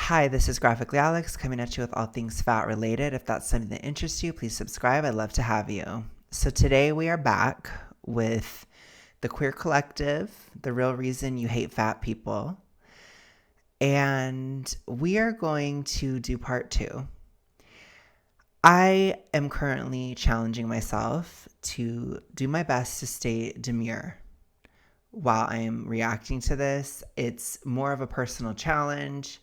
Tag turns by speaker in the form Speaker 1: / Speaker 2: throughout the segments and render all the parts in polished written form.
Speaker 1: Hi, this is Graphically Alex coming at you with all things fat related. If that's something that interests you, please subscribe. I'd love to have you. So today we are back with the Queer Collective, the real reason you hate fat people. And we are going to do part 2. I am currently challenging myself to do my best to stay demure while I am reacting to this. It's more of a personal challenge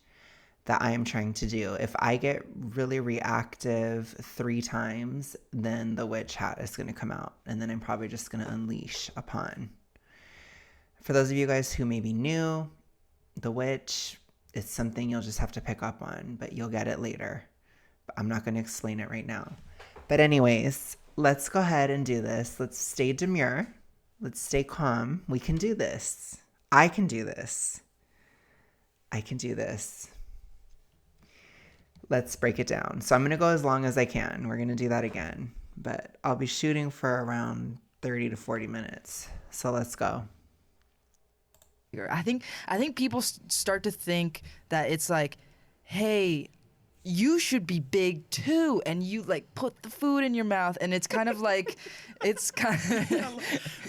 Speaker 1: that I am trying to do. If I get really reactive 3 times, then the witch hat is going to come out, and then I'm probably just going to unleash upon. For those of you guys who may be new, the witch is something you'll just have to pick up on, but you'll get it later. But I'm not going to explain it right now. But anyways, let's go ahead and do this. Let's stay demure. Let's stay calm. We can do this. I can do this. I can do this. Let's break it down. So I'm going to go as long as I can. We're going to do that again. But I'll be shooting for around 30 to 40 minutes. So let's go.
Speaker 2: I think people start to think that it's like, hey, you should be big too, and you like put the food in your mouth, and it's kind of like, it's kind of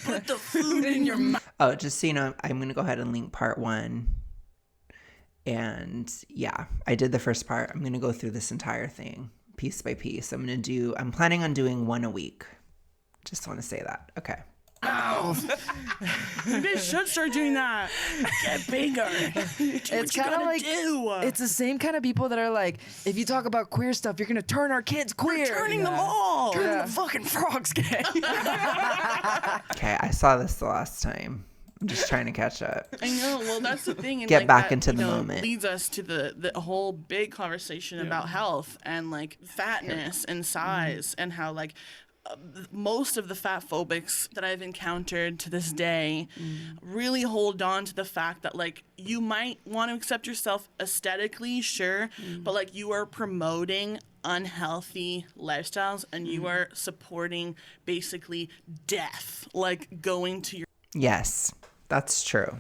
Speaker 2: put the food in your mouth.
Speaker 1: Oh, just so you know, I'm going to go ahead and link part 1. And yeah, I did the first part. I'm going to go through this entire thing piece by piece. I'm planning on doing 1 a week. Just want to say that. Okay.
Speaker 3: Ow. Maybe I should start doing that. Get bigger.
Speaker 2: It's kind of like, it's the same kind of people that are like, if you talk about queer stuff, you're going to turn our kids queer.
Speaker 3: We're turning them all. Turning the fucking frogs gay.
Speaker 1: Okay, I saw this the last time. I'm just trying to catch up.
Speaker 3: I know. Well, that's the thing. And
Speaker 1: Get
Speaker 3: like
Speaker 1: back
Speaker 3: that,
Speaker 1: into the moment.
Speaker 3: Leads us to the whole big conversation about health and like fatness and size and how like most of the fat phobics that I've encountered to this day really hold on to the fact that like you might want to accept yourself aesthetically, sure, but like you are promoting unhealthy lifestyles and you are supporting basically death, like going to your...
Speaker 1: Yes, that's true.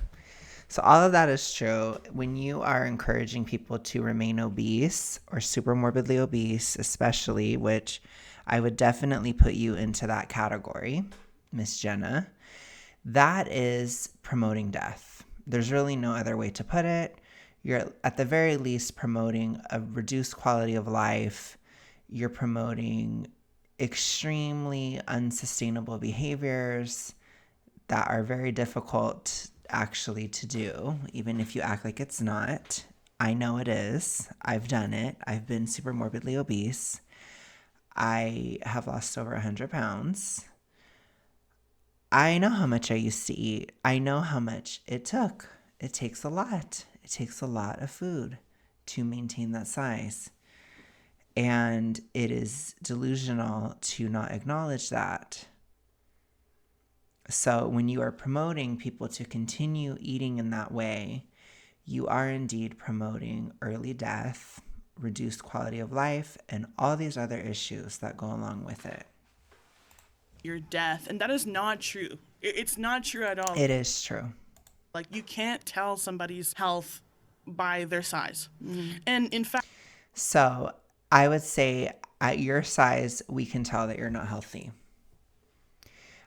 Speaker 1: So all of that is true. When you are encouraging people to remain obese or super morbidly obese, especially, which I would definitely put you into that category, Miss Jenna, that is promoting death. There's really no other way to put it. You're at the very least promoting a reduced quality of life. You're promoting extremely unsustainable behaviors that are very difficult actually to do, even if you act like it's not. I know it is. I've done it. I've been super morbidly obese. I have lost over 100 pounds. I know how much I used to eat. I know how much it took. It takes a lot. It takes a lot of food to maintain that size. And it is delusional to not acknowledge that. So when you are promoting people to continue eating in that way, you are indeed promoting early death, reduced quality of life, and all these other issues that go along with it.
Speaker 3: Your death. And that is not true. It's not true at all.
Speaker 1: It is true.
Speaker 3: Like you can't tell somebody's health by their size. And in fact...
Speaker 1: So I would say at your size, we can tell that you're not healthy.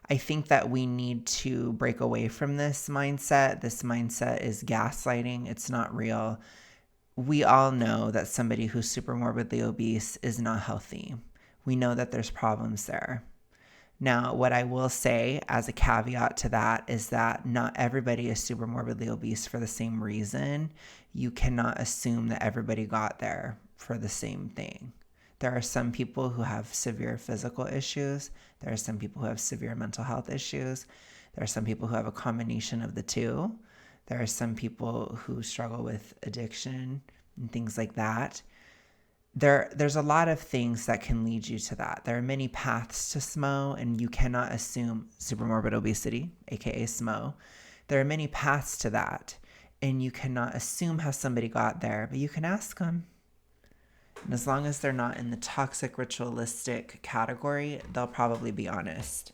Speaker 1: I think that we need to break away from this mindset. This mindset is gaslighting. It's not real. We all know that somebody who's super morbidly obese is not healthy. We know that there's problems there. Now, what I will say as a caveat to that is that not everybody is super morbidly obese for the same reason. You cannot assume that everybody got there for the same thing. There are some people who have severe physical issues. There are some people who have severe mental health issues. There are some people who have a combination of the two. There are some people who struggle with addiction and things like that. There's a lot of things that can lead you to that. There are many paths to SMO, and you cannot assume supermorbid obesity, aka SMO. There are many paths to that, and you cannot assume how somebody got there, but you can ask them. And as long as they're not in the toxic ritualistic category, they'll probably be honest.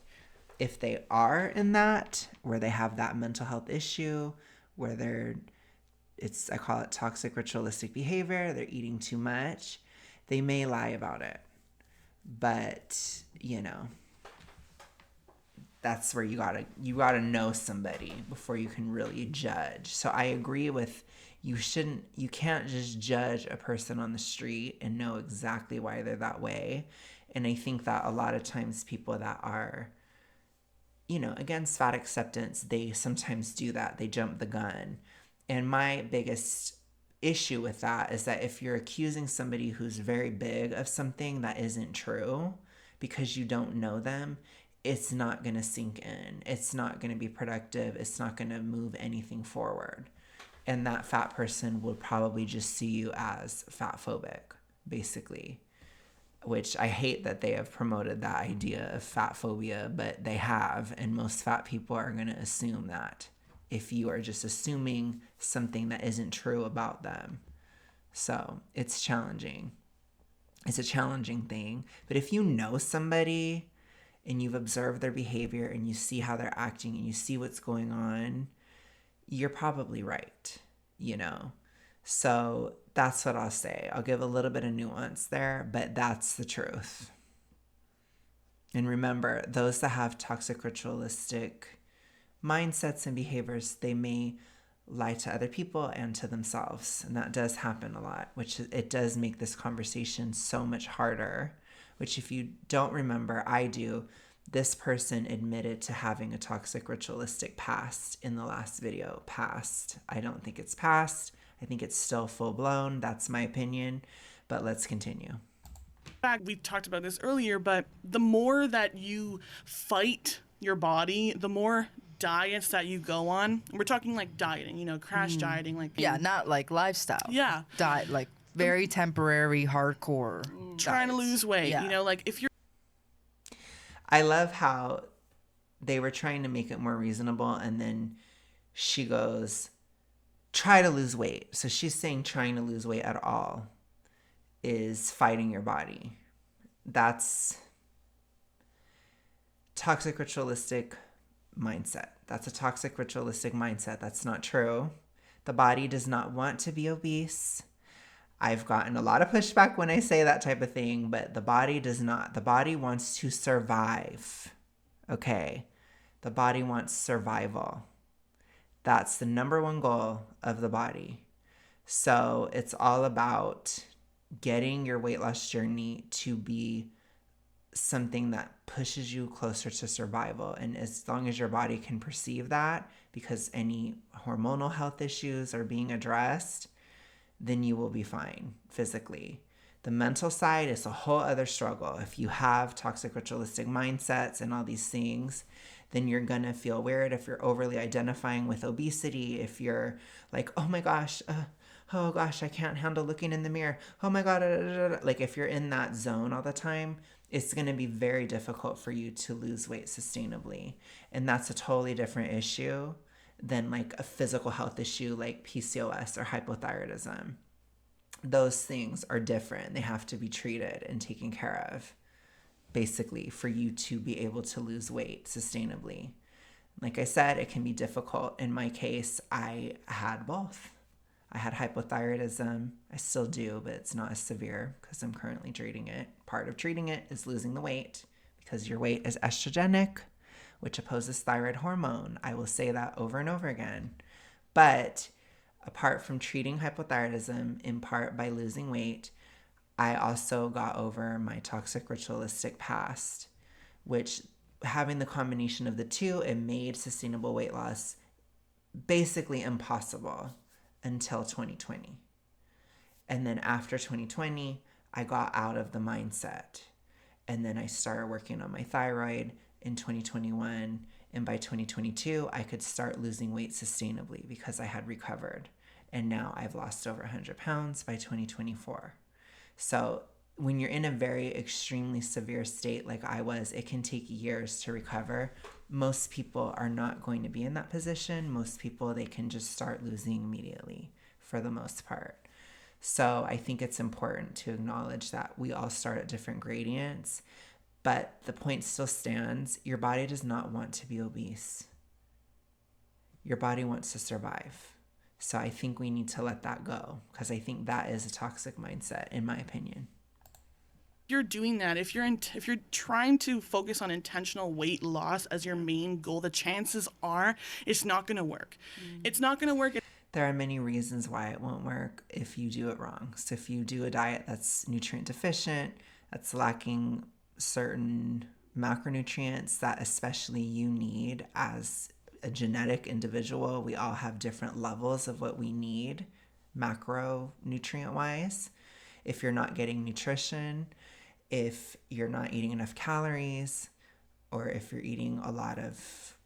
Speaker 1: If they are in that, where they have that mental health issue, where they're I call it toxic ritualistic behavior. They're eating too much. They may lie about it, but that's where you gotta know somebody before you can really judge. So I agree with you can't just judge a person on the street and know exactly why they're that way. And I think that a lot of times people that are against fat acceptance, they sometimes do that. They jump the gun. And my biggest issue with that is that if you're accusing somebody who's very big of something that isn't true because you don't know them, it's not going to sink in. It's not going to be productive. It's not going to move anything forward. And that fat person will probably just see you as fat phobic, basically, which I hate that they have promoted that idea of fat phobia, but they have. And most fat people are going to assume that if you are just assuming something that isn't true about them. So it's challenging. It's a challenging thing. But if you know somebody and you've observed their behavior and you see how they're acting and you see what's going on, you're probably right, So that's what I'll say. I'll give a little bit of nuance there, but that's the truth. And remember, those that have toxic ritualistic mindsets and behaviors, they may lie to other people and to themselves. And that does happen a lot, which it does make this conversation so much harder, which if you don't remember, I do. This person admitted to having a toxic ritualistic past in the last video. Past. I don't think it's past. I think it's still full blown. That's my opinion. But let's continue.
Speaker 3: In fact, we talked about this earlier, but the more that you fight your body, the more diets that you go on. We're talking like dieting, crash dieting, like
Speaker 2: not like lifestyle.
Speaker 3: Yeah,
Speaker 2: diet, like very temporary, hardcore.
Speaker 3: Trying to lose weight.
Speaker 2: Yeah.
Speaker 3: Like if you're.
Speaker 1: I love how they were trying to make it more reasonable, and then she goes, try to lose weight. So she's saying trying to lose weight at all is fighting your body. That's toxic ritualistic mindset. That's a toxic ritualistic mindset. That's not true. The body does not want to be obese. I've gotten a lot of pushback when I say that type of thing, but the body does not. The body wants to survive. Okay? The body wants survival. That's the number one goal of the body. So it's all about getting your weight loss journey to be something that pushes you closer to survival. And as long as your body can perceive that, because any hormonal health issues are being addressed, then you will be fine physically. The mental side is a whole other struggle. If you have toxic ritualistic mindsets and all these things, then you're going to feel weird if you're overly identifying with obesity, if you're like, oh my gosh, I can't handle looking in the mirror. Oh my God. Like if you're in that zone all the time, it's going to be very difficult for you to lose weight sustainably. And that's a totally different issue than like a physical health issue like PCOS or hypothyroidism. Those things are different. They have to be treated and taken care of, basically, for you to be able to lose weight sustainably. Like I said, it can be difficult. In my case, I had both. I had hypothyroidism. I still do, but it's not as severe because I'm currently treating it. Part of treating it is losing the weight because your weight is estrogenic, which opposes thyroid hormone. I will say that over and over again. But apart from treating hypothyroidism in part by losing weight, I also got over my toxic ritualistic past, which having the combination of the two, it made sustainable weight loss basically impossible until 2020. And then after 2020, I got out of the mindset. And then I started working on my thyroid in 2021, and by 2022 I could start losing weight sustainably because I had recovered, and now I've lost over 100 pounds by 2024. So when you're in a very extremely severe state like I was, it can take years to recover. Most people are not going to be in that position. Most people, they can just start losing immediately for the most part. So I think it's important to acknowledge that we all start at different gradients. But the point still stands. Your body does not want to be obese. Your body wants to survive. So I think we need to let that go, because I think that is a toxic mindset, in my opinion.
Speaker 3: You're doing that, if you're trying to focus on intentional weight loss as your main goal, the chances are it's not going to work. It's not going to work.
Speaker 1: There are many reasons why it won't work if you do it wrong. So if you do a diet that's nutrient deficient, that's lacking certain macronutrients that especially you need as a genetic individual, we all have different levels of what we need macronutrient wise. If you're not getting nutrition, if you're not eating enough calories, or if you're eating a lot of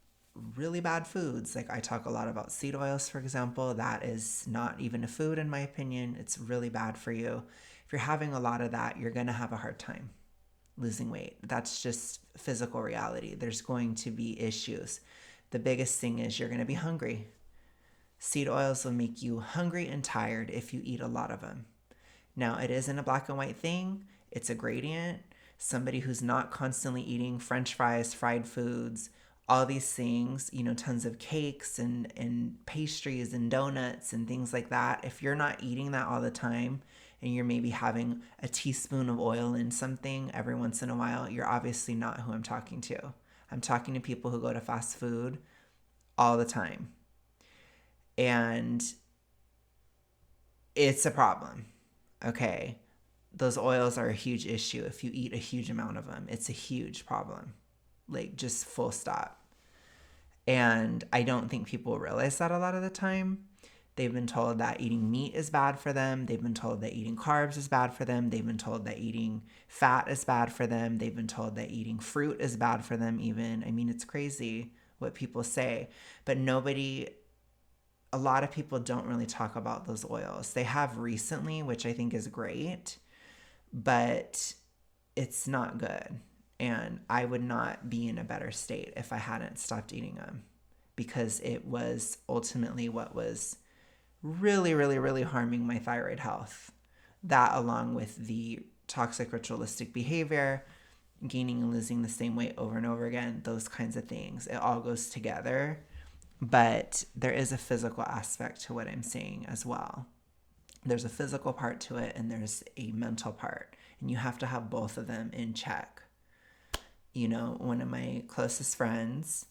Speaker 1: really bad foods, like I talk a lot about seed oils, for example, that is not even a food in my opinion. It's really bad for you. If you're having a lot of that, you're going to have a hard time losing weight. That's just physical reality. There's going to be issues. The biggest thing is you're going to be hungry. Seed oils will make you hungry and tired if you eat a lot of them. Now, it isn't a black and white thing. It's a gradient. Somebody who's not constantly eating French fries, fried foods, all these things, tons of cakes and pastries and donuts and things like that. If you're not eating that all the time and you're maybe having a teaspoon of oil in something every once in a while, you're obviously not who I'm talking to. I'm talking to people who go to fast food all the time. And it's a problem. Okay. Those oils are a huge issue. If you eat a huge amount of them, it's a huge problem. Like, just full stop. And I don't think people realize that a lot of the time. They've been told that eating meat is bad for them. They've been told that eating carbs is bad for them. They've been told that eating fat is bad for them. They've been told that eating fruit is bad for them even. I mean, it's crazy what people say. But a lot of people don't really talk about those oils. They have recently, which I think is great, but it's not good. And I would not be in a better state if I hadn't stopped eating them, because it was ultimately what was really, really, really harming my thyroid health. That, along with the toxic ritualistic behavior, gaining and losing the same weight over and over again, those kinds of things, it all goes together. But there is a physical aspect to what I'm saying as well. There's a physical part to it and there's a mental part. And you have to have both of them in check. One of my closest friends,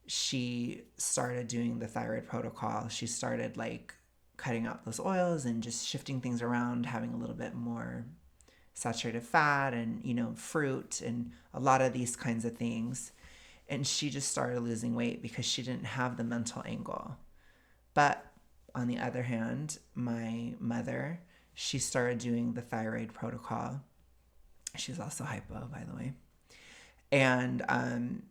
Speaker 1: she started doing the thyroid protocol. She started cutting out those oils and just shifting things around, having a little bit more saturated fat and, fruit and a lot of these kinds of things. And she just started losing weight because she didn't have the mental angle. But on the other hand, my mother, she started doing the thyroid protocol. She's also hypo, by the way. And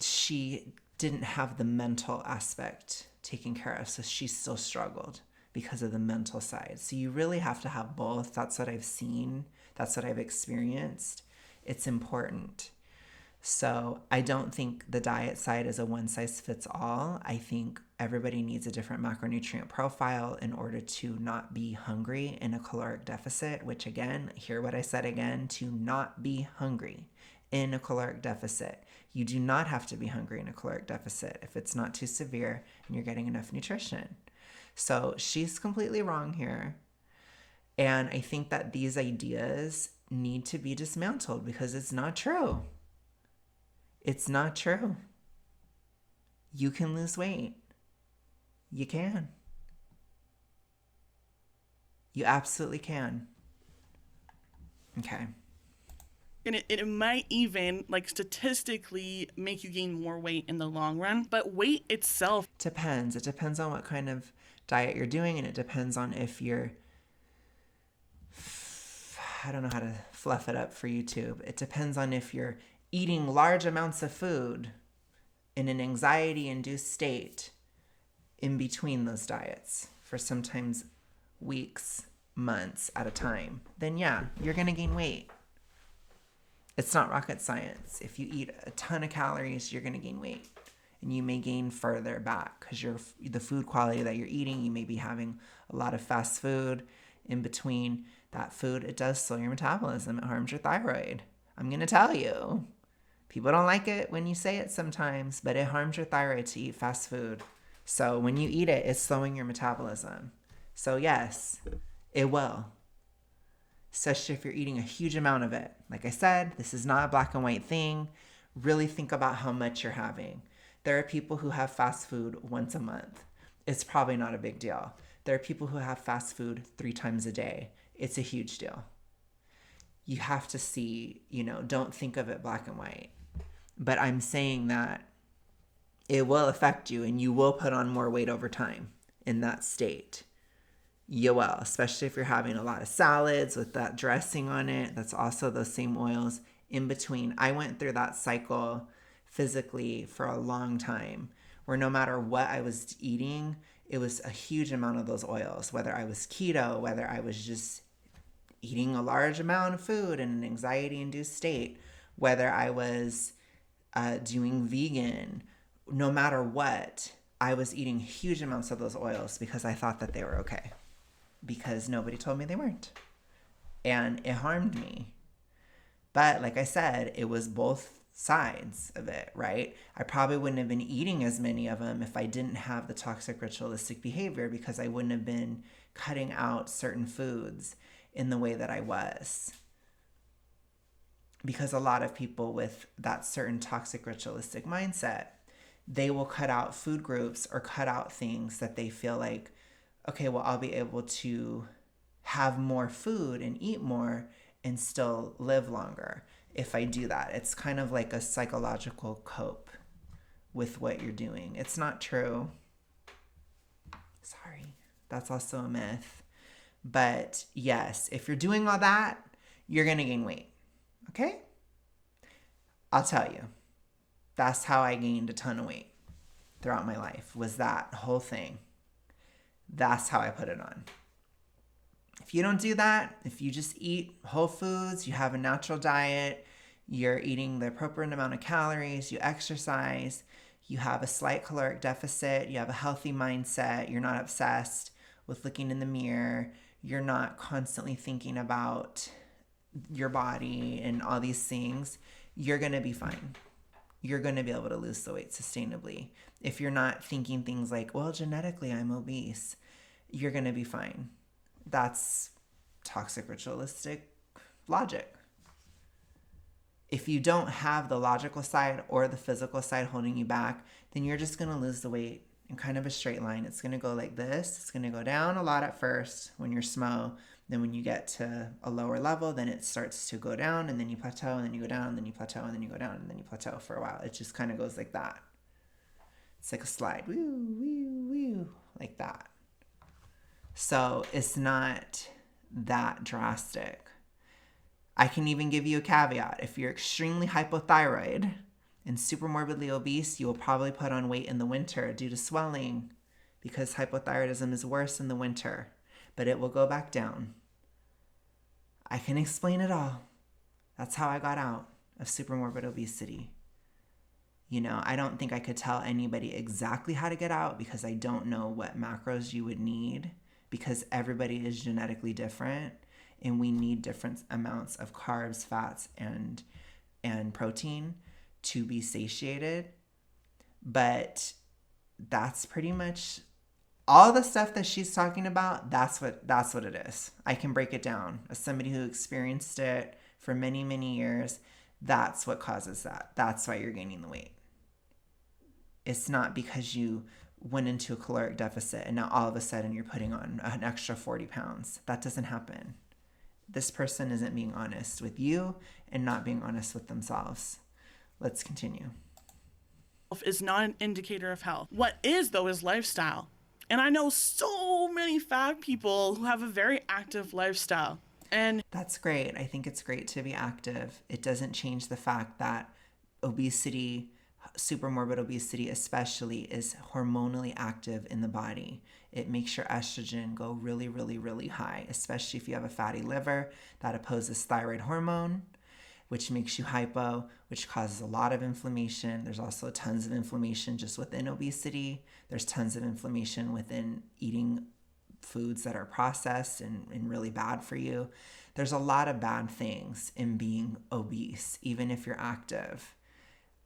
Speaker 1: she didn't have the mental aspect taken care of. So she still struggled because of the mental side. So you really have to have both. That's what I've seen. That's what I've experienced. It's important. So I don't think the diet side is a one size fits all. I think everybody needs a different macronutrient profile in order to not be hungry in a caloric deficit, which again, hear what I said again, to not be hungry in a caloric deficit. You do not have to be hungry in a caloric deficit if it's not too severe and you're getting enough nutrition. So she's completely wrong here. And I think that these ideas need to be dismantled because it's not true. It's not true. You can lose weight. You can. You absolutely can. Okay.
Speaker 3: And it might even, statistically make you gain more weight in the long run. But weight itself
Speaker 1: depends. It depends on what kind of diet you're doing, and it depends on if you're, I don't know how to fluff it up for YouTube. It depends on if you're eating large amounts of food in an anxiety-induced state in between those diets for sometimes weeks, months at a time, then yeah, you're going to gain weight. It's not rocket science. If you eat a ton of calories, you're going to gain weight. And you may gain further back because the food quality that you're eating, you may be having a lot of fast food in between that food. It does slow your metabolism. It harms your thyroid. I'm going to tell you. People don't like it when you say it sometimes, but it harms your thyroid to eat fast food. So when you eat it, it's slowing your metabolism. So yes, it will. Especially if you're eating a huge amount of it. Like I said, this is not a black and white thing. Really think about how much you're having. There are people who have fast food once a month. It's probably not a big deal. There are people who have fast food 3 times a day. It's a huge deal. You have to see, don't think of it black and white. But I'm saying that it will affect you and you will put on more weight over time in that state. You will, especially if you're having a lot of salads with that dressing on it. That's also those same oils in between. I went through that cycle physically for a long time where no matter what I was eating, it was a huge amount of those oils, whether I was keto, whether I was just eating a large amount of food in an anxiety-induced state, whether I was doing vegan, no matter what, I was eating huge amounts of those oils because I thought that they were okay. Because nobody told me they weren't. And it harmed me. But like I said, it was both sides of it, right? I probably wouldn't have been eating as many of them if I didn't have the toxic ritualistic behavior, because I wouldn't have been cutting out certain foods in the way that I was. Because a lot of people with that certain toxic ritualistic mindset, they will cut out food groups or cut out things that they feel like, okay, well, I'll be able to have more food and eat more and still live longer if I do that. It's kind of like a psychological cope with what you're doing. It's not true. Sorry. That's also a myth. But yes, if you're doing all that, you're going to gain weight. Okay? I'll tell you. That's how I gained a ton of weight throughout my life, was that whole thing. That's how I put it on. If you don't do that, if you just eat whole foods, you have a natural diet, you're eating the appropriate amount of calories, you exercise, you have a slight caloric deficit, you have a healthy mindset, you're not obsessed with looking in the mirror, you're not constantly thinking about your body and all these things, you're going to be fine. You're going to be able to lose the weight sustainably. If you're not thinking things like, well, genetically I'm obese, you're going to be fine. That's toxic ritualistic logic. If you don't have the logical side or the physical side holding you back, then you're just going to lose the weight in kind of a straight line. It's going to go like this. It's going to go down a lot at first when you're SMO. Then when you get to a lower level, then it starts to go down, and then you plateau, and then you go down, and then you plateau, and then you go down, and then you plateau for a while. It just kind of goes like that. It's like a slide. Woo, woo, woo, like that. So it's not that drastic. I can even give you a caveat. If you're extremely hypothyroid and super morbidly obese, you will probably put on weight in the winter due to swelling, because hypothyroidism is worse in the winter, but it will go back down. I can explain it all. That's how I got out of super morbid obesity. I don't think I could tell anybody exactly how to get out, because I don't know what macros you would need, because everybody is genetically different and we need different amounts of carbs, fats, and protein to be satiated. But that's pretty much all the stuff that she's talking about. That's what it is. I can break it down as somebody who experienced it for many, many years. That's what causes that. That's why you're gaining the weight. It's not because you went into a caloric deficit and now all of a sudden you're putting on an extra 40 pounds. That doesn't happen. This person isn't being honest with you and not being honest with themselves. Let's continue.
Speaker 3: Is not an indicator of health. What is, though, is lifestyle. And I know so many fat people who have a very active lifestyle. And
Speaker 1: that's great. I think it's great to be active. It doesn't change the fact that obesity, super morbid obesity especially, is hormonally active in the body. It makes your estrogen go really, really, really high, especially if you have a fatty liver. That opposes thyroid hormone, which makes you hypo, which causes a lot of inflammation. There's also tons of inflammation just within obesity. There's tons of inflammation within eating foods that are processed and really bad for you. There's a lot of bad things in being obese, even if you're active.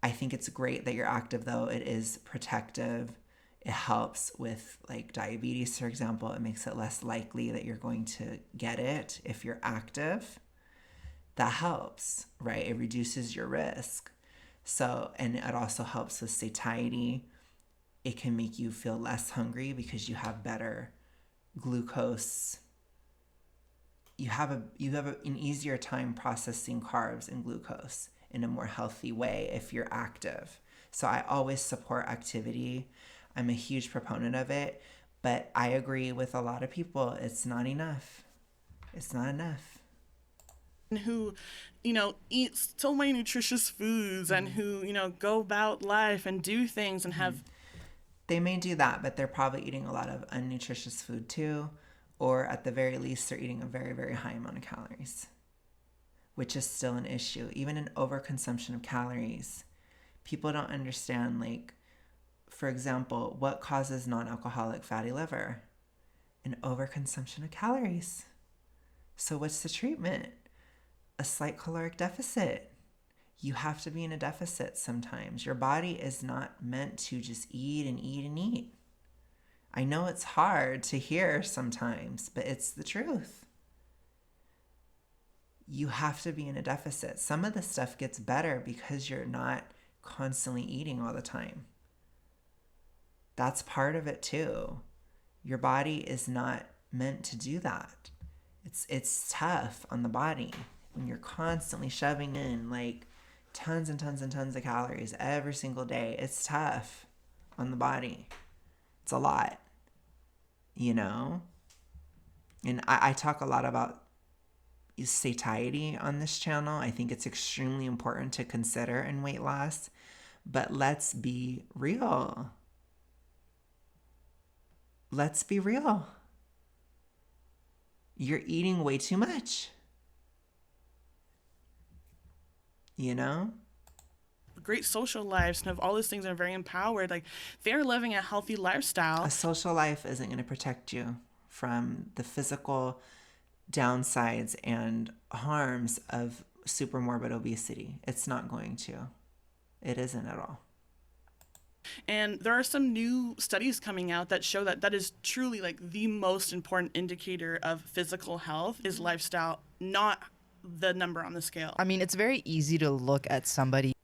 Speaker 1: I think it's great that you're active, though. It is protective. It helps with like diabetes, for example. It makes it less likely that you're going to get it if you're active. That helps, right? It reduces your risk. So, and it also helps with satiety. It can make you feel less hungry because you have better glucose. An easier time processing carbs and glucose in a more healthy way if you're active. So I always support activity. I'm a huge proponent of it, but I agree with a lot of people. It's not enough. It's not enough.
Speaker 3: Who, eat so many nutritious foods and who, go about life and do things and have.
Speaker 1: They may do that, but they're probably eating a lot of unnutritious food too, or at the very least, they're eating a very, very high amount of calories, which is still an issue. Even an overconsumption of calories, people don't understand, like, for example, what causes non-alcoholic fatty liver? An overconsumption of calories. So what's the treatment? A slight caloric deficit. You have to be in a deficit sometimes. Your body is not meant to just eat and eat and eat. I know it's hard to hear sometimes, but it's the truth. You have to be in a deficit. Some of the stuff gets better because you're not constantly eating all the time. That's part of it too. Your body is not meant to do that. It's tough on the body when you're constantly shoving in like tons and tons and tons of calories every single day. It's tough on the body. It's a lot, And I talk a lot about satiety on this channel. I think it's extremely important to consider in weight loss, but let's be real. Let's be real. You're eating way too much.
Speaker 3: Great social lives and have all those things and are very empowered. Like, they're living a healthy lifestyle.
Speaker 1: A social life isn't going to protect you from the physical downsides and harms of supermorbid obesity. It's not going to. It isn't at all.
Speaker 3: And there are some new studies coming out that show that is truly like the most important indicator of physical health is lifestyle, not the number on the scale.
Speaker 2: I mean, it's very easy to look at somebody.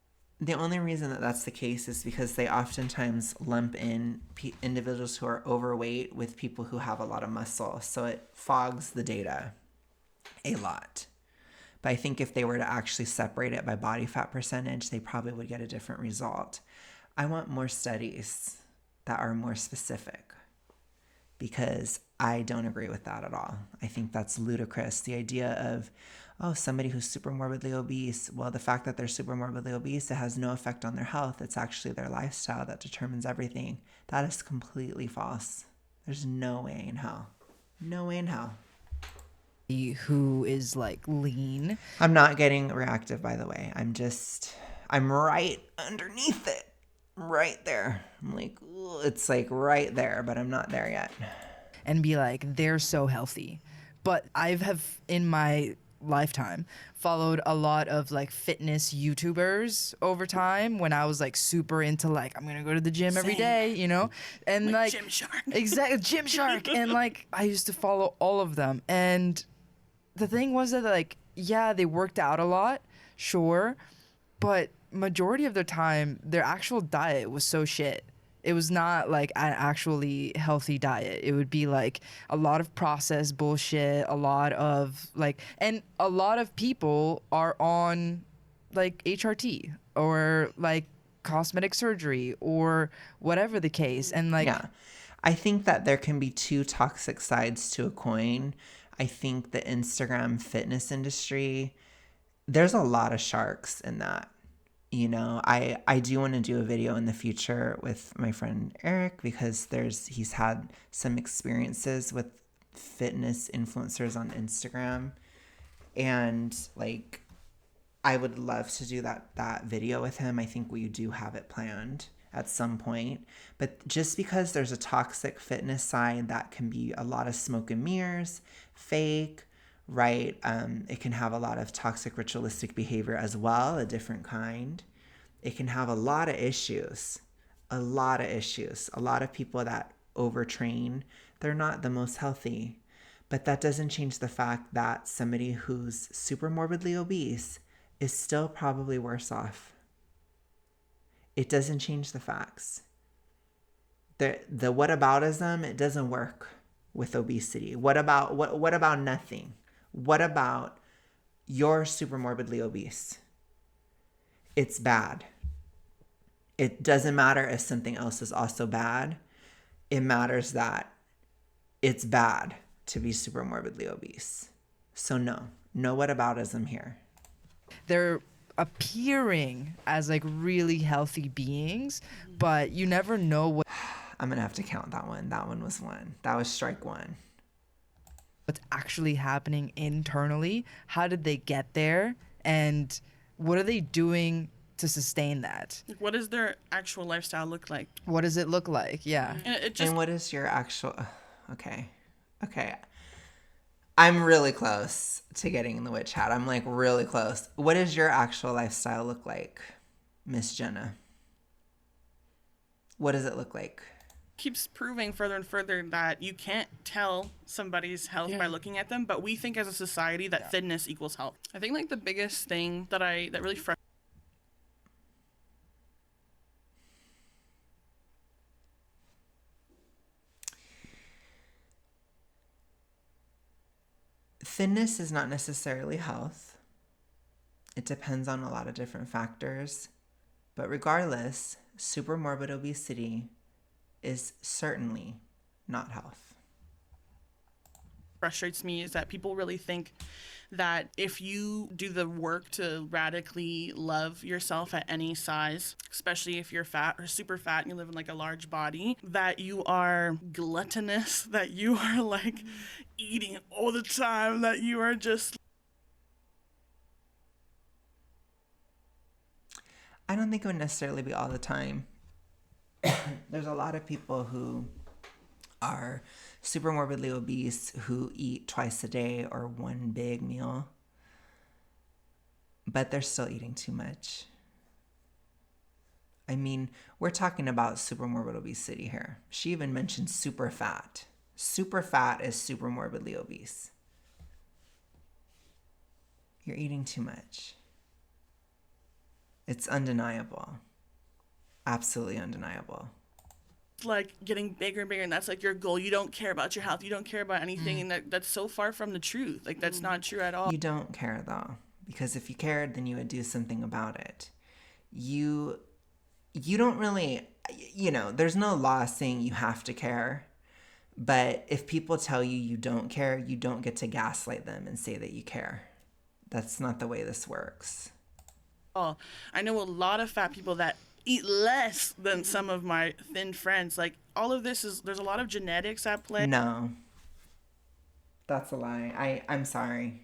Speaker 1: The only reason that that's the case is because they oftentimes lump in individuals who are overweight with people who have a lot of muscle. So it fogs the data a lot. But I think if they were to actually separate it by body fat percentage, they probably would get a different result. I want more studies that are more specific because I don't agree with that at all. I think that's ludicrous. The idea of, somebody who's super morbidly obese, well, the fact that they're super morbidly obese, it has no effect on their health. It's actually their lifestyle that determines everything. That is completely false. There's no way in hell. No way in hell.
Speaker 2: Who is like lean.
Speaker 1: I'm not getting reactive, by the way. I'm right underneath it. Right there. I'm like, it's like right there, but I'm not there yet.
Speaker 2: And be like, they're so healthy. But I have in my lifetime followed a lot of like fitness YouTubers over time when I was like super into like, I'm gonna go to the gym every day, and like
Speaker 3: Gymshark.
Speaker 2: Exactly, Gymshark. And like I used to follow all of them. And the thing was that like, yeah, they worked out a lot, sure, but majority of their time their actual diet was so shit. It was not like an actually healthy diet. It would be like a lot of processed bullshit, a lot of like, and a lot of people are on like HRT or like cosmetic surgery or whatever the case. And like,
Speaker 1: yeah, I think that there can be two toxic sides to a coin. I think the Instagram fitness industry, there's a lot of sharks in that. I do want to do a video in the future with my friend Eric because he's had some experiences with fitness influencers on Instagram, and like I would love to do that video with him. I think we do have it planned at some point, but just because there's a toxic fitness side that can be a lot of smoke and mirrors, fake, right? It can have a lot of toxic ritualistic behavior as well, a different kind. It can have a lot of issues. a lot of issues. A lot of people that overtrain, they're not the most healthy. But that doesn't change the fact that somebody who's super morbidly obese is still probably worse off. It doesn't change the facts. The whataboutism, it doesn't work with obesity. What about nothing? What about you're super morbidly obese? It's bad. It doesn't matter if something else is also bad. It matters that it's bad to be super morbidly obese. So no whataboutism here.
Speaker 2: They're appearing as like really healthy beings, but you never know
Speaker 1: I'm going to have to count that one. That one was one. That was strike one.
Speaker 2: what's actually happening internally. How did they get there? And what are they doing to sustain that?
Speaker 3: Like, what does their actual lifestyle look like?
Speaker 2: What does it look like? Yeah.
Speaker 3: And it just
Speaker 1: And what is your actual... Okay. I'm really close to getting in the witch hat. I'm like really close. What does your actual lifestyle look like, Miss Jenna? What does it look like?
Speaker 3: keeps proving further and further that you can't tell somebody's health by looking at them, but we think as a society that thinness equals health. I think like the biggest thing that really frustrates
Speaker 1: Thinness is not necessarily health. It depends on a lot of different factors. But regardless, supermorbid obesity is certainly not health.
Speaker 3: frustrates me is that people really think that if you do the work to radically love yourself at any size, especially if you're fat or super fat and you live in like a large body, that you are gluttonous, that you are like eating all the time, that you are just...
Speaker 1: I don't think it would necessarily be all the time. There's a lot of people who are super morbidly obese who eat twice a day or one big meal, but they're still eating too much. I mean, we're talking about super morbid obesity here. She even mentioned super fat. Super fat is super morbidly obese. You're eating too much. It's undeniable. Absolutely undeniable.
Speaker 3: like getting bigger and bigger, and that's like your goal. You don't care about your health, you don't care about anything, and that's so far from the truth. Like that's not true at all.
Speaker 1: You don't care though, because if you cared, then you would do something about it. You don't really, there's no law saying you have to care, but if people tell you you don't care, you don't get to gaslight them and say that you care. That's not the way this works.
Speaker 3: I know a lot of fat people that eat less than some of my thin friends. Like all of this there's a lot of genetics at play.
Speaker 1: No. That's a lie. I'm sorry.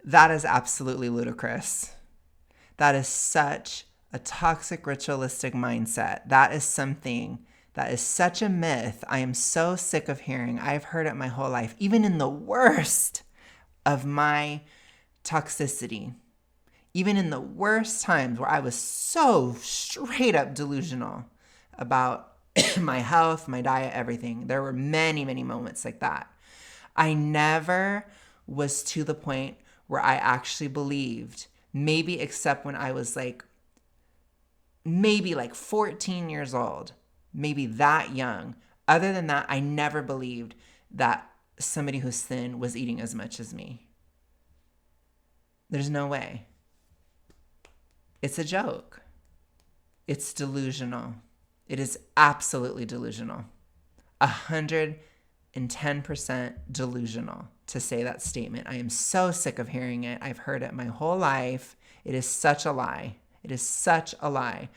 Speaker 1: That is absolutely ludicrous. That is such a toxic ritualistic mindset. That is something that is such a myth. I am so sick of hearing. I've heard it my whole life, even in the worst of my toxicity. Even in the worst times where I was so straight up delusional about my health, my diet, everything. There were many, many moments like that. I never was to the point where I actually believed, maybe except when I was maybe 14 years old, maybe that young. Other than that, I never believed that somebody who's thin was eating as much as me. There's no way. It's a joke. It's delusional. It is absolutely delusional. 110% delusional to say that statement. I am so sick of hearing it. I've heard it my whole life. It is such a lie. It is such a lie.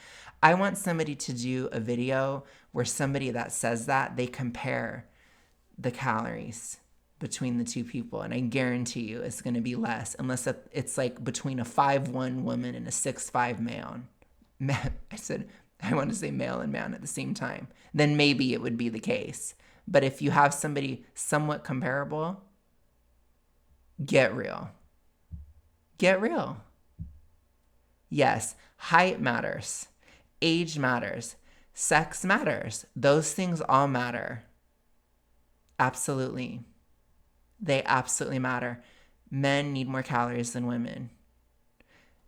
Speaker 1: I want somebody to do a video where somebody that says that, they compare the calories between the two people, and I guarantee you it's going to be less, unless it's like between a 5'1" woman and a 6'5" man. I want to say male and man at the same time. Then maybe it would be the case. But if you have somebody somewhat comparable, get real. Get real. Yes, height matters. Age matters. Sex matters. Those things all matter. Absolutely. They absolutely matter. Men need more calories than women.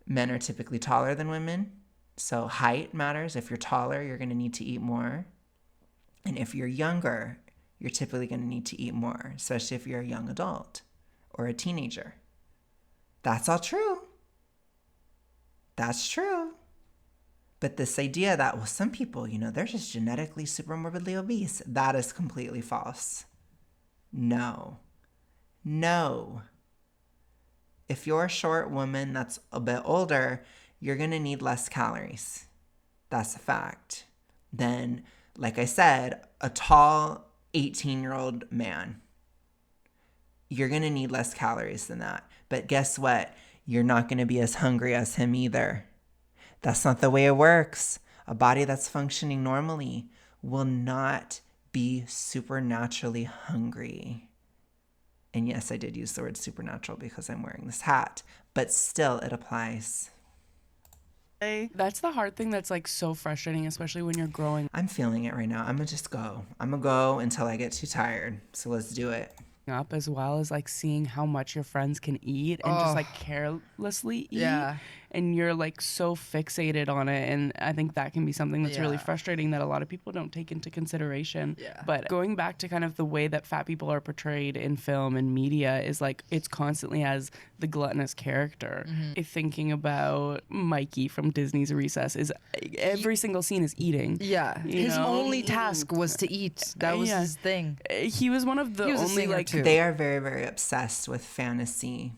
Speaker 1: Men are typically taller than women. So height matters. If you're taller, you're going to need to eat more. And if you're younger, you're typically going to need to eat more, especially if you're a young adult or a teenager. That's all true. That's true. But this idea that, well, some people, they're just genetically super morbidly obese, that is completely false. No. If you're a short woman that's a bit older, you're going to need less calories. That's a fact. Than, like I said, a tall 18-year-old man. You're going to need less calories than that. But guess what? You're not going to be as hungry as him either. That's not the way it works. A body that's functioning normally will not be supernaturally hungry. And yes, I did use the word supernatural because I'm wearing this hat, but still it applies.
Speaker 4: That's the hard thing that's like so frustrating, especially when you're growing
Speaker 1: I'm feeling it right now. I'm going to just go. I'm going to go until I get too tired. So let's do it.
Speaker 4: up, as well as like seeing how much your friends can eat and just like carelessly eat.
Speaker 2: Yeah.
Speaker 4: And you're like so fixated on it. And I think that can be something that's really
Speaker 2: Yeah.
Speaker 4: frustrating that a lot of people don't take into consideration.
Speaker 2: Yeah.
Speaker 4: But going back to kind of the way that fat people are portrayed in film and media is like it's constantly as the gluttonous character. Thinking about Mikey from Disney's Recess is every single scene is eating.
Speaker 2: Yeah.
Speaker 4: You
Speaker 2: His
Speaker 4: know?
Speaker 2: only task was to eat. That was
Speaker 4: Yeah.
Speaker 2: his thing.
Speaker 4: He was one of the
Speaker 2: He was a
Speaker 4: only
Speaker 2: singer,
Speaker 4: like
Speaker 2: too.
Speaker 1: They are very, very obsessed with fantasy.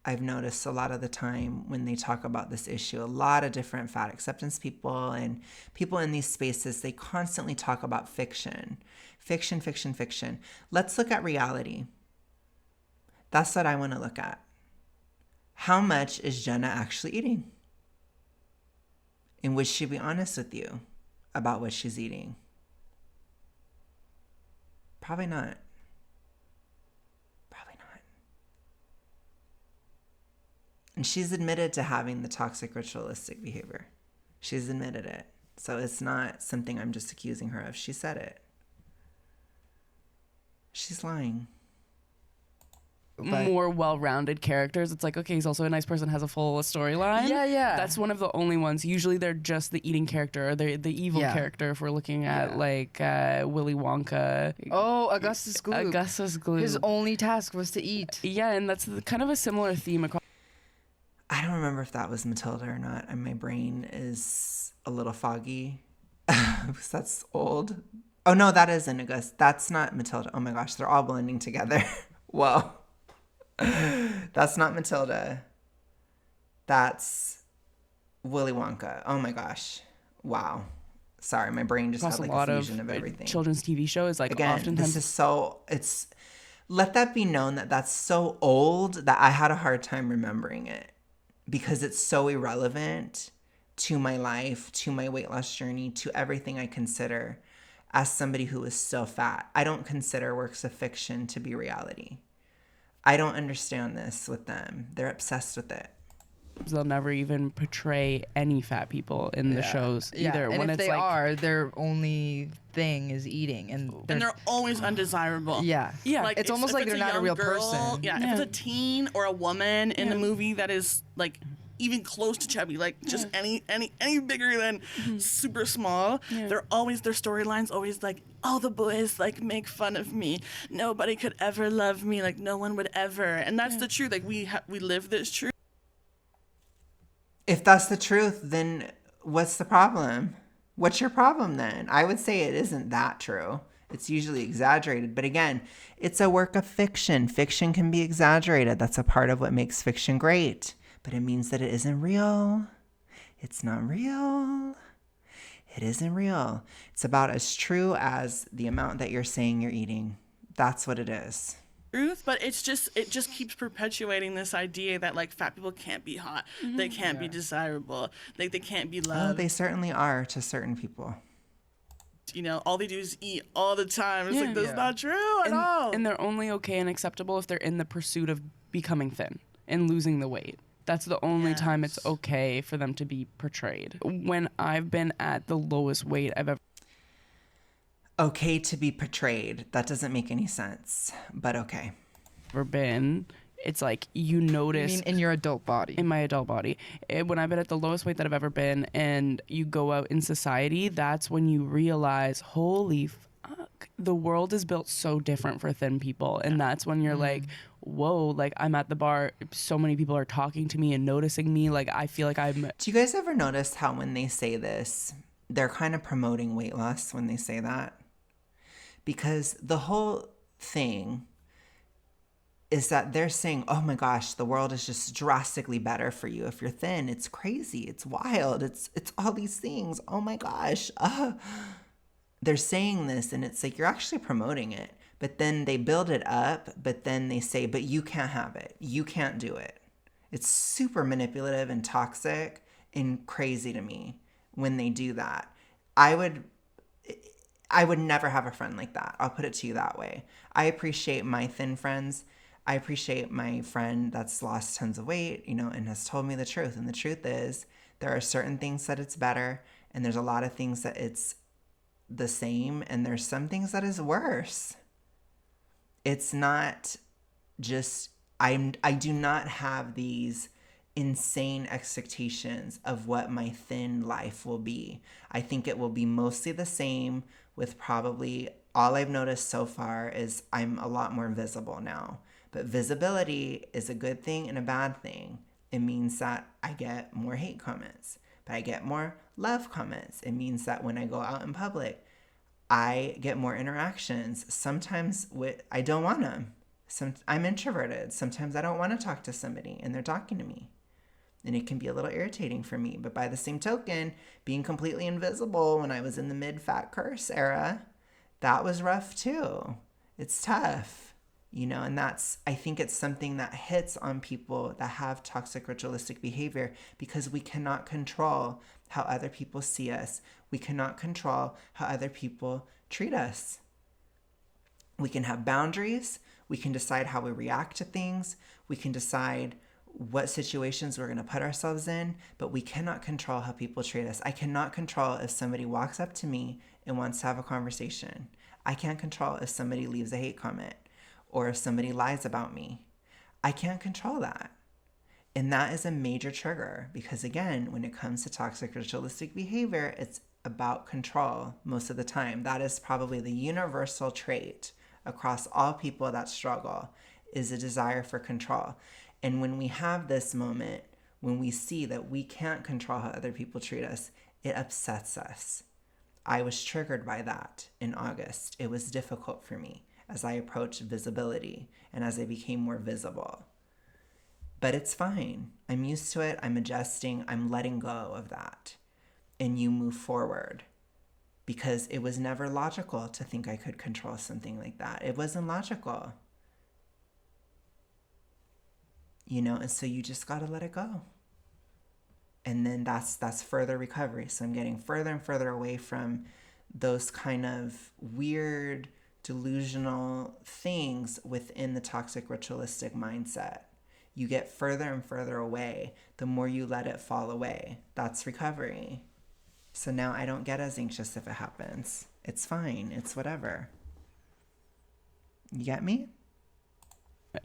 Speaker 1: I've noticed a lot of the time when they talk about this issue, a lot of different fat acceptance people and people in these spaces, they constantly talk about fiction. Fiction, fiction, fiction. Let's look at reality. That's what I want to look at. How much is Jenna actually eating? And would she be honest with you about what she's eating? Probably not. And she's admitted to having the toxic ritualistic behavior. She's admitted it. So it's not something I'm just accusing her of. She said it. She's lying. But
Speaker 4: more well-rounded characters. It's like, okay, he's also a nice person, has a full storyline.
Speaker 2: Yeah.
Speaker 4: That's one of the only ones. Usually they're just the eating character or the evil
Speaker 2: Yeah.
Speaker 4: character if we're looking at
Speaker 2: Yeah.
Speaker 4: like Willy Wonka.
Speaker 2: Oh, Augustus Gloop.
Speaker 4: Augustus Gloop.
Speaker 2: His only task was to eat.
Speaker 4: Yeah, and that's kind of a similar theme across.
Speaker 1: I don't remember if that was Matilda or not. And my brain is a little foggy because that's old. Oh, no, that isn't Augustus. That's not Matilda. Oh my gosh, they're all blending together. Whoa. That's not Matilda. That's Willy Wonka. Oh my gosh. Wow. Sorry, my brain just
Speaker 4: Across
Speaker 1: had like
Speaker 4: a lot
Speaker 1: a fusion
Speaker 4: of
Speaker 1: of everything.
Speaker 4: children's TV shows, like
Speaker 1: Again,
Speaker 4: oftentimes
Speaker 1: this is so, let that be known that that's so old that I had a hard time remembering it because it's so irrelevant to my life, to my weight loss journey, to everything I consider as somebody who is still fat. I don't consider works of fiction to be reality. I don't understand this with them. They're obsessed with it.
Speaker 4: they'll never even portray any fat people in the shows either.
Speaker 2: And
Speaker 4: when
Speaker 2: if
Speaker 4: it's
Speaker 2: they
Speaker 4: like,
Speaker 2: are, their only thing is eating, and
Speaker 3: they're always undesirable.
Speaker 2: yeah.
Speaker 3: Like
Speaker 2: It's almost
Speaker 3: if
Speaker 2: like
Speaker 3: it's
Speaker 2: they're not a
Speaker 3: young
Speaker 2: real
Speaker 3: girl,
Speaker 2: person.
Speaker 3: Yeah, if it's a teen or a woman in the movie that is like even close to chubby, like just any bigger than super small, they're always, their storyline's always like, all the boys like make fun of me. Nobody could ever love me. Like no one would ever. And that's the truth. Like we live this truth.
Speaker 1: If that's the truth, then what's the problem? What's your problem then? I would say it isn't that true. It's usually exaggerated. But again, it's a work of fiction. Fiction can be exaggerated. That's a part of what makes fiction great. But it means that it isn't real. It's not real. It isn't real. It's about as true as the amount that you're saying you're eating. That's what it is.
Speaker 3: Truth, but it just keeps perpetuating this idea that like fat people can't be hot, they can't be desirable, like they can't be
Speaker 1: Oh,
Speaker 3: loved.
Speaker 1: they certainly are to certain people.
Speaker 3: You know, all they do is eat all the time. It's like that's
Speaker 2: Yeah.
Speaker 3: not true at all.
Speaker 4: and they're only okay and acceptable if they're in the pursuit of becoming thin and losing the weight. That's the only time it's
Speaker 3: Yes.
Speaker 4: okay for them to be portrayed. When I've been at the lowest weight I've
Speaker 1: Okay to be portrayed. That doesn't make any sense, but okay.
Speaker 4: ever been, it's like you
Speaker 2: You
Speaker 4: notice
Speaker 2: mean in your adult body?
Speaker 4: in my adult body. When I've been at the lowest weight that I've ever been and you go out in society, that's when you realize, holy fuck, the world is built so different for thin people. And that's when you're like, whoa, like I'm at the bar, so many people are talking to me and noticing me. Like I feel like I'm
Speaker 1: Do you guys ever notice how when they say this, they're kind of promoting weight loss when they say that? Because the whole thing is that they're saying, oh my gosh, the world is just drastically better for you. If you're thin, it's crazy. It's wild. It's all these things. Oh my gosh. They're saying this and it's like, you're actually promoting it. But then they build it up, but then they say, but you can't have it. You can't do it. It's super manipulative and toxic and crazy to me when they do that. I would never have a friend like that. I'll put it to you that way. I appreciate my thin friends. I appreciate my friend that's lost tons of weight, and has told me the truth. And the truth is, there are certain things that it's better, and there's a lot of things that it's the same, and there's some things that is worse. It's not just, I do not have these insane expectations of what my thin life will be. I think it will be mostly the same, with probably all I've noticed so far is I'm a lot more visible now. But visibility is a good thing and a bad thing. It means that I get more hate comments, but I get more love comments. It means that when I go out in public, I get more interactions. Sometimes I don't want them. I'm introverted. Sometimes I don't want to talk to somebody and they're talking to me. And it can be a little irritating for me. But by the same token, being completely invisible when I was in the mid-fat curse era, that was rough too. It's tough. And I think it's something that hits on people that have toxic ritualistic behavior, because we cannot control how other people see us. We cannot control how other people treat us. We can have boundaries. We can decide how we react to things. We can decide what situations we're going to put ourselves in, but we cannot control how people treat us. I cannot control if somebody walks up to me and wants to have a conversation. I can't control if somebody leaves a hate comment or if somebody lies about me. I can't control that. And that is a major trigger, because again, when it comes to toxic ritualistic behavior, it's about control most of the time. That is probably the universal trait across all people that struggle, is a desire for control. And when we have this moment, when we see that we can't control how other people treat us, it upsets us. I was triggered by that in August. It was difficult for me as I approached visibility and as I became more visible. But it's fine. I'm used to it. I'm adjusting. I'm letting go of that. And you move forward, because it was never logical to think I could control something like that. It wasn't logical. And so you just got to let it go. And then that's further recovery. So I'm getting further and further away from those kind of weird, delusional things within the toxic ritualistic mindset. You get further and further away the more you let it fall away. That's recovery. So now I don't get as anxious if it happens. It's fine. It's whatever. You get me?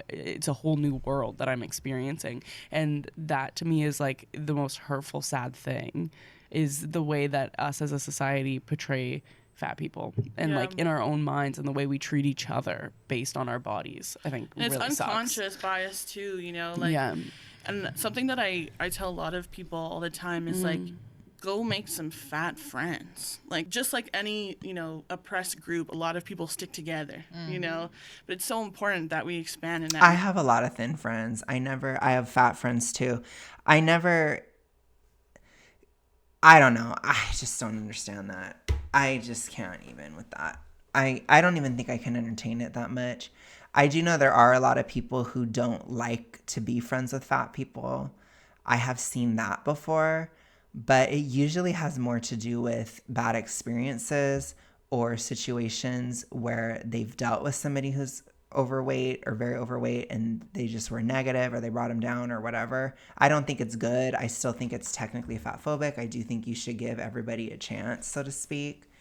Speaker 4: It's a whole new world that I'm experiencing. And that to me is like the most hurtful, sad thing, is the way that us as a society portray fat people, and like in our own minds, and the way we treat each other based on our bodies. I think
Speaker 3: and
Speaker 4: really
Speaker 3: it's unconscious
Speaker 4: sucks.
Speaker 3: bias too, and something that I tell a lot of people all the time is like, go make some fat friends. Like, just like any, oppressed group, a lot of people stick together, but it's so important that we expand in that.
Speaker 1: I have a lot of thin friends. I have fat friends too. I don't know. I just don't understand that. I just can't even with that. I don't even think I can entertain it that much. I do know there are a lot of people who don't like to be friends with fat people. I have seen that before, but it usually has more to do with bad experiences or situations where they've dealt with somebody who's overweight or very overweight and they just were negative or they brought them down or whatever. I don't think it's good. I still think it's technically fat phobic. I do think you should give everybody a chance, so to speak,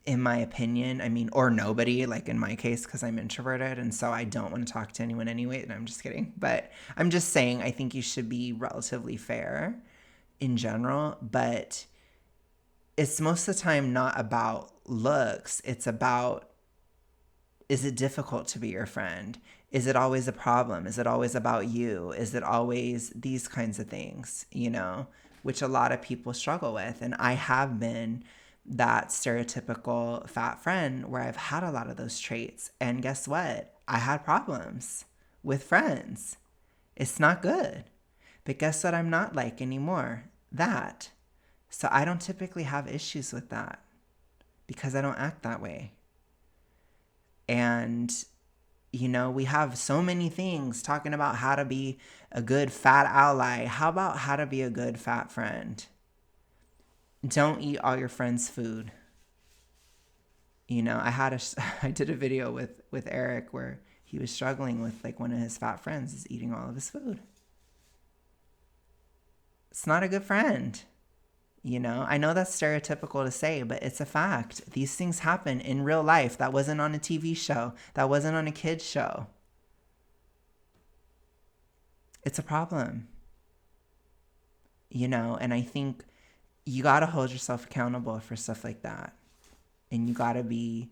Speaker 1: in my opinion. I mean, or nobody, like in my case, because I'm introverted and so I don't want to talk to anyone anyway. And I'm just kidding. But I'm just saying I think you should be relatively fair in general. But it's most of the time not about looks. It's about, is it difficult to be your friend? Is it always a problem? Is it always about you? Is it always these kinds of things, you know, which a lot of people struggle with. And I have been that stereotypical fat friend where I've had a lot of those traits. And guess what? I had problems with friends. It's not good. But guess what I'm not like anymore? That. So I don't typically have issues with that because I don't act that way. And, you know, we have so many things talking about how to be a good fat ally. How about how to be a good fat friend? Don't eat all your friends' food. You know, I did a video with Eric where he was struggling with like one of his fat friends is eating all of his food. It's not a good friend. You know, I know that's stereotypical to say, but it's a fact. These things happen in real life. That wasn't on a TV show. That wasn't on a kid's show. It's a problem. You know, and I think you got to hold yourself accountable for stuff like that. And you got to be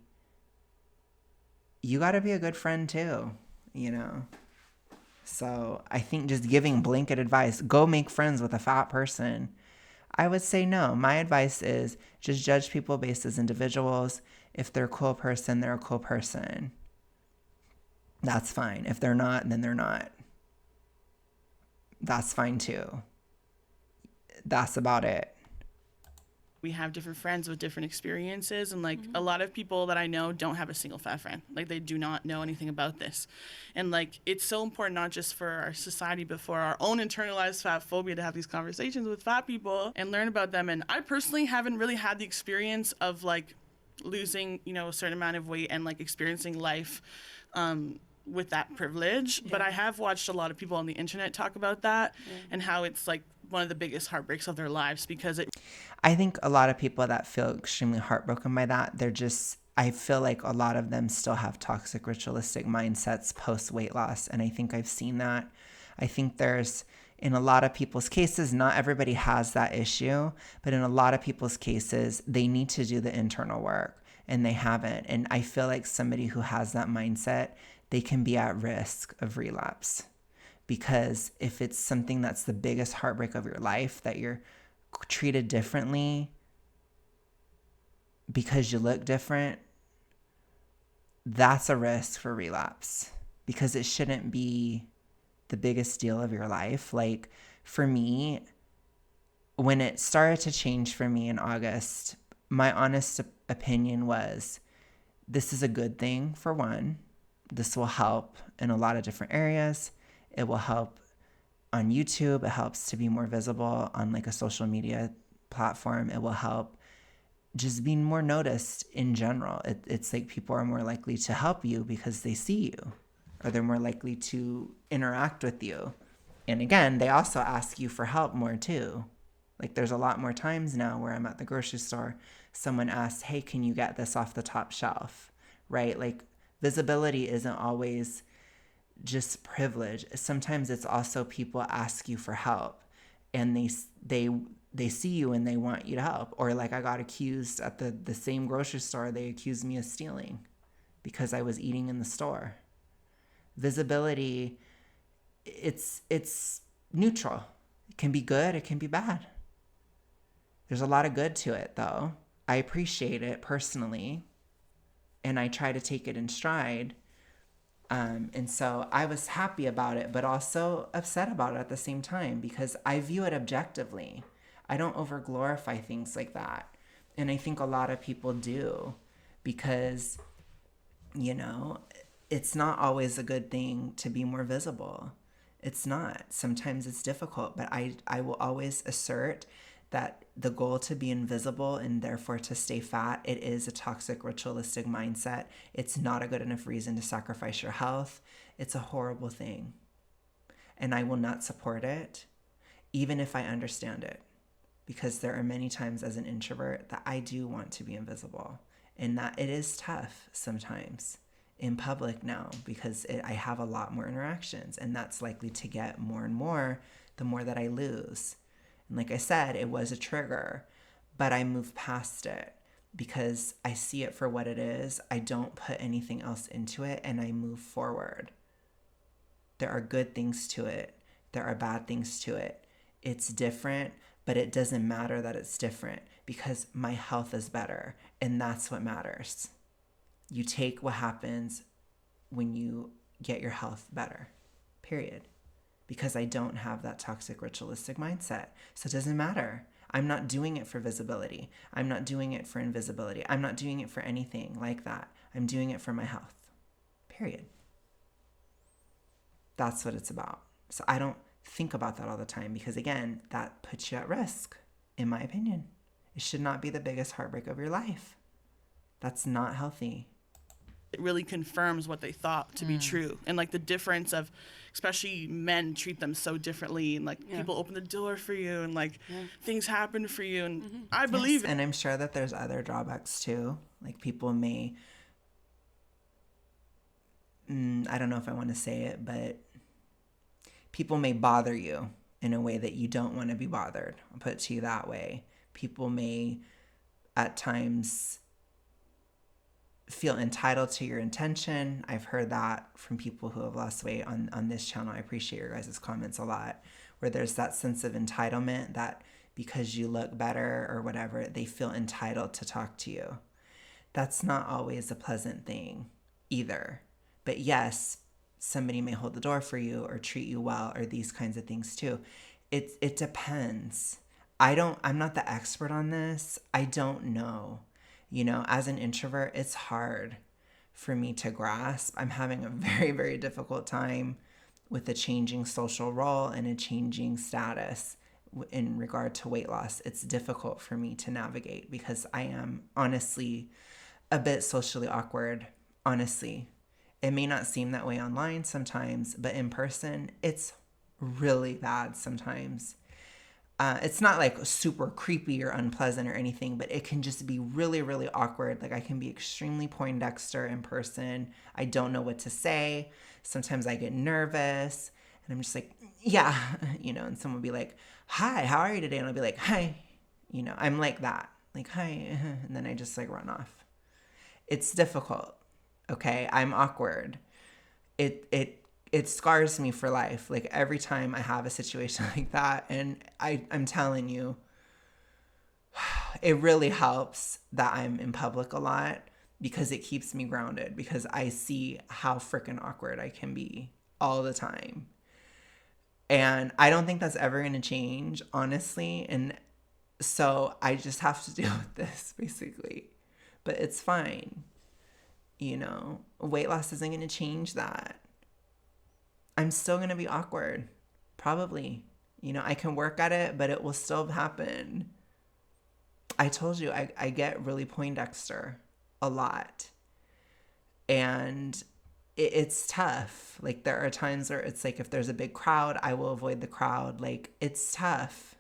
Speaker 1: a good friend too, you know. So I think just giving blanket advice, go make friends with a fat person, I would say no. My advice is just judge people based as individuals. If they're a cool person, they're a cool person. That's fine. If they're not, then they're not. That's fine too. That's about it.
Speaker 3: We have different friends with different experiences, and like a lot of people that I know don't have a single fat friend. Like they do not know anything about this. And like it's so important not just for our society but for our own internalized fat phobia to have these conversations with fat people and learn about them. And I personally haven't really had the experience of like losing, you know, a certain amount of weight and like experiencing life with that privilege, but I have watched a lot of people on the internet talk about that and how it's like one of the biggest heartbreaks of their lives because it.
Speaker 1: I think a lot of people that feel extremely heartbroken by that, I feel like a lot of them still have toxic ritualistic mindsets post weight loss. And I think I've seen that. I think in a lot of people's cases, not everybody has that issue, but in a lot of people's cases, they need to do the internal work and they haven't. And I feel like somebody who has that mindset, they can be at risk of relapse. Because if it's something that's the biggest heartbreak of your life, that you're treated differently because you look different, that's a risk for relapse because it shouldn't be the biggest deal of your life. Like for me, when it started to change for me in August, my honest opinion was this is a good thing for one. This will help in a lot of different areas. It will help on YouTube. It helps to be more visible on like a social media platform. It will help just being more noticed in general. It's like people are more likely to help you because they see you or they're more likely to interact with you. And again, they also ask you for help more too. Like there's a lot more times now where I'm at the grocery store, someone asks, hey, can you get this off the top shelf, right? Like visibility isn't always just privilege. Sometimes it's also people ask you for help and they see you and they want you to help. Or like I got accused at the same grocery store, they accused me of stealing because I was eating in the store. Visibility, it's neutral. It can be good, it can be bad. There's a lot of good to it though. I appreciate it personally and I try to take it in stride. And so I was happy about it, but also upset about it at the same time because I view it objectively. I don't over-glorify things like that. And I think a lot of people do because, you know, it's not always a good thing to be more visible. It's not. Sometimes it's difficult, but I will always assert that the goal to be invisible and therefore to stay fat, it is a toxic ritualistic mindset. It's not a good enough reason to sacrifice your health. It's a horrible thing. And I will not support it, even if I understand it. Because there are many times as an introvert that I do want to be invisible. And that it is tough sometimes in public now because I have a lot more interactions. And that's likely to get more and more the more that I lose. And like I said, it was a trigger, but I moved past it because I see it for what it is. I don't put anything else into it and I move forward. There are good things to it. There are bad things to it. It's different, but it doesn't matter that it's different because my health is better and that's what matters. You take what happens when you get your health better, period. Because I don't have that toxic ritualistic mindset. So it doesn't matter. I'm not doing it for visibility. I'm not doing it for invisibility. I'm not doing it for anything like that. I'm doing it for my health, period. That's what it's about. So I don't think about that all the time because, again, that puts you at risk, in my opinion. It should not be the biggest heartbreak of your life. That's not healthy.
Speaker 3: It really confirms what they thought to be true. And like the difference of, especially men treat them so differently, and like people open the door for you and like things happen for you. And I believe it.
Speaker 1: And I'm sure that there's other drawbacks too. Like people may, I don't know if I want to say it, but people may bother you in a way that you don't want to be bothered. I'll put it to you that way. People may at times feel entitled to your intention. I've heard that from people who have lost weight on this channel. I appreciate your guys' comments a lot, where there's that sense of entitlement that because you look better or whatever, they feel entitled to talk to you. That's not always a pleasant thing either. But yes, somebody may hold the door for you or treat you well or these kinds of things too. It depends. I'm not the expert on this. I don't know. You know, as an introvert, it's hard for me to grasp. I'm having a very, very difficult time with a changing social role and a changing status in regard to weight loss. It's difficult for me to navigate because I am honestly a bit socially awkward, honestly. It may not seem that way online sometimes, but in person, it's really bad sometimes. It's not like super creepy or unpleasant or anything, but it can just be really, really awkward. Like I can be extremely Poindexter in person. I don't know what to say. Sometimes I get nervous and I'm just like, yeah, you know, and someone will be like, hi, how are you today? And I'll be like, hi, you know, I'm like that, like, hi. And then I just like run off. It's difficult. Okay. I'm awkward. It scars me for life. Like every time I have a situation like that, and I'm telling you, it really helps that I'm in public a lot because it keeps me grounded because I see how freaking awkward I can be all the time. And I don't think that's ever going to change, honestly. And so I just have to deal with this basically, but it's fine. You know, weight loss isn't going to change that. I'm still going to be awkward, probably. You know, I can work at it, but it will still happen. I told you, I get really Poindexter a lot. And it's tough. Like, there are times where it's like, if there's a big crowd, I will avoid the crowd. Like, it's tough.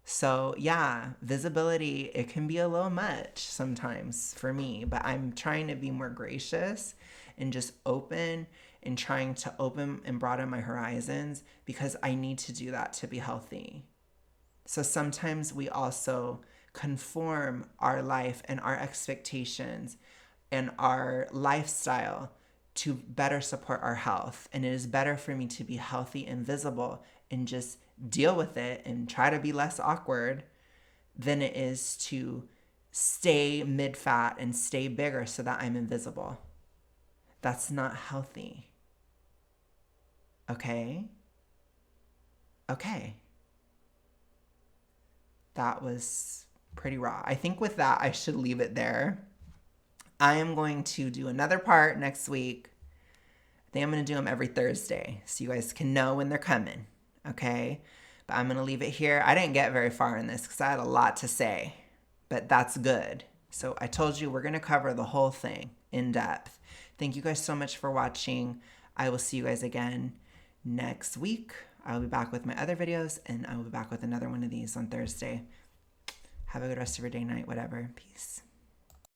Speaker 1: So, yeah, visibility, it can be a little much sometimes for me. But I'm trying to be more gracious and just open and trying to open and broaden my horizons because I need to do that to be healthy. So sometimes we also conform our life and our expectations and our lifestyle to better support our health. And it is better for me to be healthy and visible and just deal with it and try to be less awkward than it is to stay mid-fat and stay bigger so that I'm invisible. That's not healthy. Okay? Okay. That was pretty raw. I think with that, I should leave it there. I am going to do another part next week. I think I'm going to do them every Thursday so you guys can know when they're coming. Okay? But I'm going to leave it here. I didn't get very far in this because I had a lot to say, but that's good. So I told you we're going to cover the whole thing in depth. Thank you guys so much for watching. I will see you guys again next week. I'll be back with my other videos, and I will be back with another one of these on Thursday. Have a good rest of your day, night, whatever. Peace.